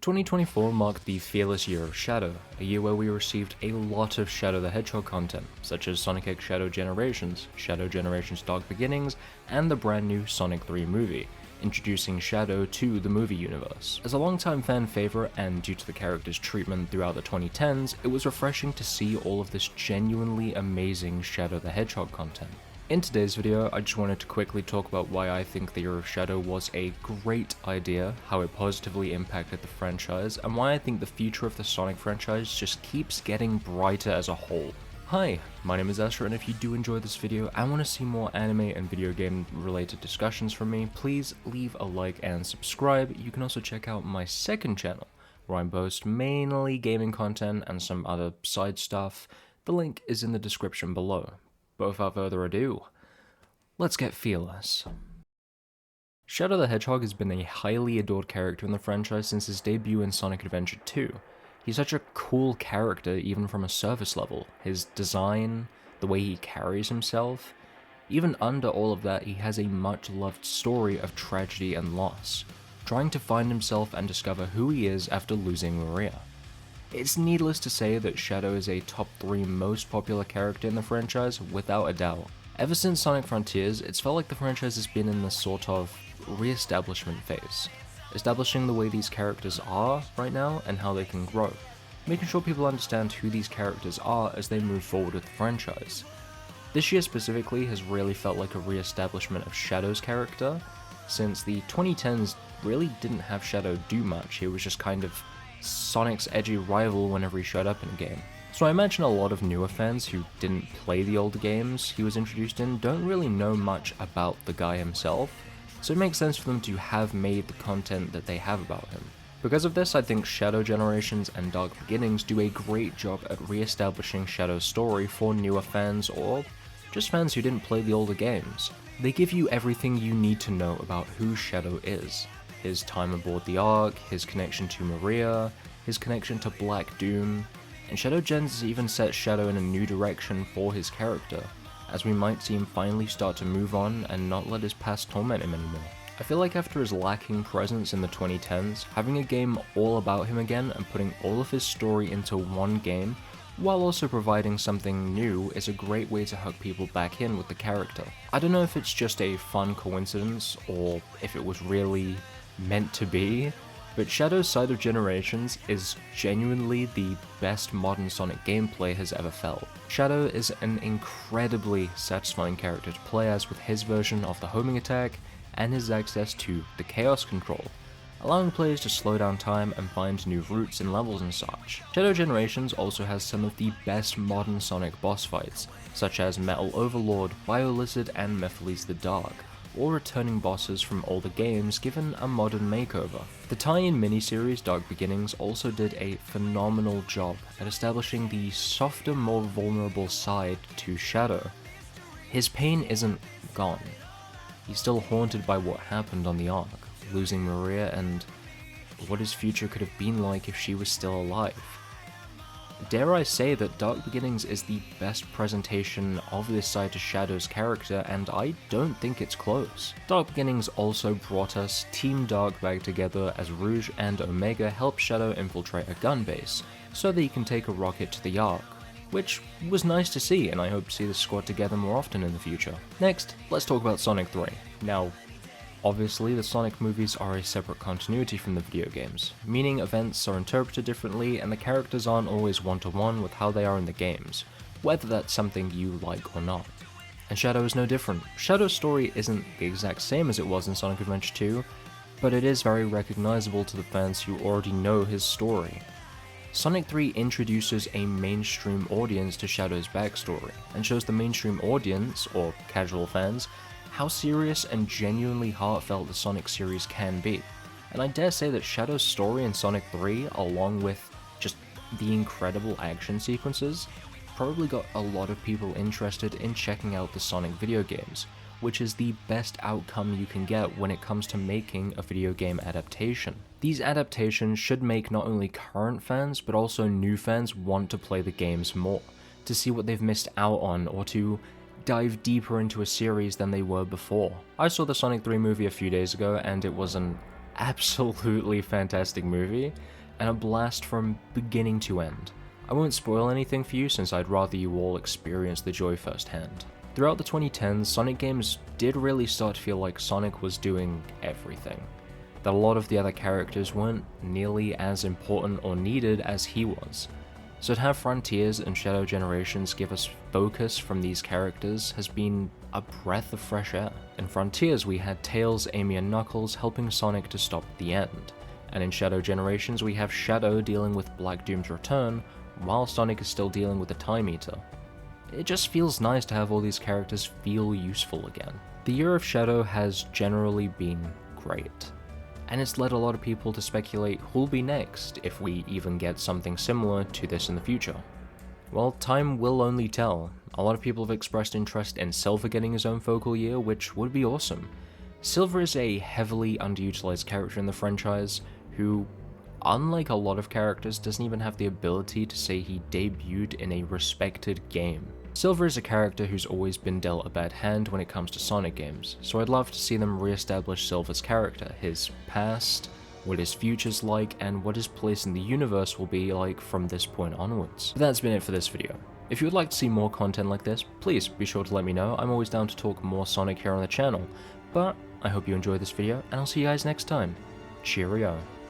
2024 marked the fearless year of Shadow, a year where we received a lot of Shadow the Hedgehog content, such as Sonic X Shadow Generations Dark Beginnings, and the brand new Sonic 3 movie, introducing Shadow to the movie universe. As a longtime fan favorite and due to the character's treatment throughout the 2010s, it was refreshing to see all of this genuinely amazing Shadow the Hedgehog content. In today's video, I just wanted to quickly talk about why I think the Year of Shadow was a great idea, how it positively impacted the franchise, and why I think the future of the Sonic franchise just keeps getting brighter as a whole. Hi, my name is Astra, and if you do enjoy this video and want to see more anime and video game related discussions from me, please leave a like and subscribe. You can also check out my second channel, where I post mainly gaming content and some other side stuff. The link is in the description below. But without further ado, let's get fearless. Shadow the Hedgehog has been a highly adored character in the franchise since his debut in Sonic Adventure 2. He's such a cool character even from a surface level. His design, the way he carries himself, even under all of that he has a much loved story of tragedy and loss, trying to find himself and discover who he is after losing Maria. It's needless to say that Shadow is a top 3 most popular character in the franchise, without a doubt. Ever since Sonic Frontiers, it's felt like the franchise has been in this sort of re-establishment phase, establishing the way these characters are right now and how they can grow, making sure people understand who these characters are as they move forward with the franchise. This year specifically has really felt like a re-establishment of Shadow's character, since the 2010s really didn't have Shadow do much. He was just kind of Sonic's edgy rival whenever he showed up in a game. So I imagine a lot of newer fans who didn't play the older games he was introduced in don't really know much about the guy himself, so it makes sense for them to have made the content that they have about him. Because of this, I think Shadow Generations and Dark Beginnings do a great job at re-establishing Shadow's story for newer fans or just fans who didn't play the older games. They give you everything you need to know about who Shadow is. His time aboard the Ark, his connection to Maria, his connection to Black Doom, and Shadow Gens even set Shadow in a new direction for his character, as we might see him finally start to move on and not let his past torment him anymore. I feel like after his lacking presence in the 2010s, having a game all about him again and putting all of his story into one game, while also providing something new, is a great way to hook people back in with the character. I don't know if it's just a fun coincidence or if it was really meant to be, but Shadow's Side of Generations is genuinely the best modern Sonic gameplay has ever felt. Shadow is an incredibly satisfying character to play as with his version of the homing attack and his access to the chaos control, allowing players to slow down time and find new routes in levels and such. Shadow Generations also has some of the best modern Sonic boss fights, such as Metal Overlord, Biolizard, and Mephiles the Dark, all returning bosses from older games given a modern makeover. The tie-in miniseries Dark Beginnings also did a phenomenal job at establishing the softer, more vulnerable side to Shadow. His pain isn't gone. He's still haunted by what happened on the Ark, losing Maria and what his future could have been like if she was still alive. Dare I say that Dark Beginnings is the best presentation of this side to Shadow's character, and I don't think it's close. Dark Beginnings also brought us Team Dark back together as Rouge and Omega help Shadow infiltrate a gun base, so that he can take a rocket to the Ark, which was nice to see, and I hope to see this squad together more often in the future. Next, let's talk about Sonic 3. Now, obviously, the Sonic movies are a separate continuity from the video games, meaning events are interpreted differently and the characters aren't always one-to-one with how they are in the games, whether that's something you like or not. And Shadow is no different. Shadow's story isn't the exact same as it was in Sonic Adventure 2, but it is very recognizable to the fans who already know his story. Sonic 3 introduces a mainstream audience to Shadow's backstory, and shows the mainstream audience, or casual fans, how serious and genuinely heartfelt the Sonic series can be. And I dare say that Shadow's story in Sonic 3, along with just the incredible action sequences, probably got a lot of people interested in checking out the Sonic video games, which is the best outcome you can get when it comes to making a video game adaptation. These adaptations should make not only current fans, but also new fans want to play the games more, to see what they've missed out on, or to dive deeper into a series than they were before. I saw the Sonic 3 movie a few days ago, and it was an absolutely fantastic movie, and a blast from beginning to end. I won't spoil anything for you since I'd rather you all experience the joy firsthand. Throughout the 2010s, Sonic games did really start to feel like Sonic was doing everything. That a lot of the other characters weren't nearly as important or needed as he was. So to have Frontiers and Shadow Generations give us focus from these characters has been a breath of fresh air. In Frontiers we had Tails, Amy and Knuckles helping Sonic to stop the end, and in Shadow Generations we have Shadow dealing with Black Doom's return, while Sonic is still dealing with the Time Eater. It just feels nice to have all these characters feel useful again. The year of Shadow has generally been great, and it's led a lot of people to speculate who'll be next if we even get something similar to this in the future. Well, time will only tell. A lot of people have expressed interest in Silver getting his own focal year, which would be awesome. Silver is a heavily underutilized character in the franchise who, unlike a lot of characters, doesn't even have the ability to say he debuted in a respected game. Silver is a character who's always been dealt a bad hand when it comes to Sonic games, so I'd love to see them re-establish Silver's character, his past, what his future's like, and what his place in the universe will be like from this point onwards. But that's been it for this video. If you would like to see more content like this, please be sure to let me know. I'm always down to talk more Sonic here on the channel, but I hope you enjoyed this video, and I'll see you guys next time. Cheerio.